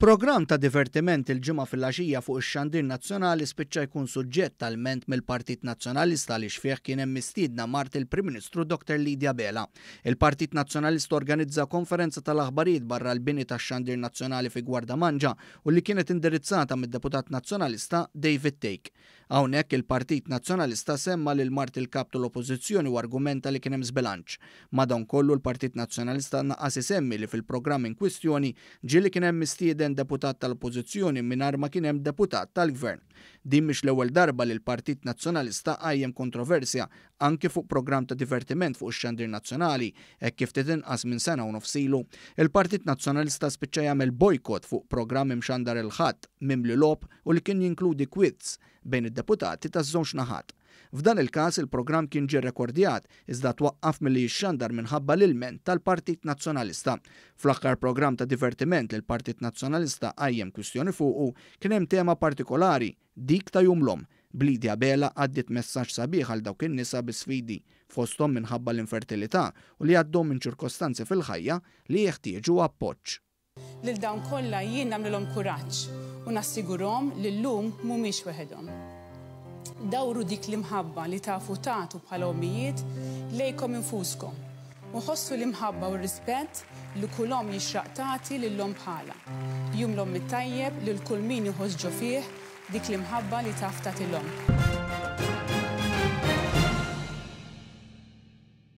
Programm ta' divertiment il-ġimgħa fil-għaxija fuq ix-Xandir Nazzjonali spiċċa jkun suġġett tal-ment mill-Partit Nazzjonalista li fih kien hemm mistiedna Mart il-Prim Ministru Dr. Lidja Bela. Il-Partit Nazzjonalista organizza konferenza tal-aħbarijiet barra l-bini tax-Xandir Nazzjonali fi Gwarda Manġa u li kienet indirizzata mid-Deputat Nazzjonalista David Take. Hawnhekk il-Partit Nazzjonalista semma lil Mart il-kap tal-Oppożizzjoni u argumenta li kien hemm żbilanċ. Madankollu l-Partit Nazzjonalista naqqas isemmi li fil-programm in kwistjoni ġieli kien hemm mistieden deputat tal-Oppożizzjoni mingħajr ma kien hemm deputat tal-Gvern. Din mhix l-ewwel darba li l-Partit Nazzjonalista qajjem kontroversja anke fuq programm ta' divertiment fuq ix-Xandir Nazzjonali hekk kif inqas minn sena u nofs ilu. Il-Partit Nazzjonalista spiċċa jagħmel bojkott fuq programm imxandar il-ħadd mimli logħob u li kien jinkludi quiz bejn id-deputati taż-żewġ naħat. F'dan il-każ il-programm kien ġie rekordjat iżda twaqqaf milli jixxandar minħabba l-ilment tal-Partit Nazzjonalista. Fl-aħħar programm ta' divertiment li l-Partit Nazzjonalista qajjem kwistjoni fuqu kien hemm tema partikolari dik ta' jum l-om. Lidja Bela għaddiet messaġġ sabiħ għal dawk in-nisa bi sfidi fosthom minħabba l-infertilità u li għaddew minn ċirkostanzi fil-ħajja li jeħtieġu appoġġ. Lil dawn kollha jien nagħmlilhom kuraġġ u nassigurhom li llum mhumiex weħedhom. Dawru dik l-imħabba li tafu tagħtu bħala ommijiet lejkom infuskom u ħossu l-imħabba u r-rispett li kull omm jixraq tagħti lil-omm bħala. Jum l-omm it-tajjeb li l-kull min iħoss ġo fih dik l-imħabba li taf tagħti l-omm.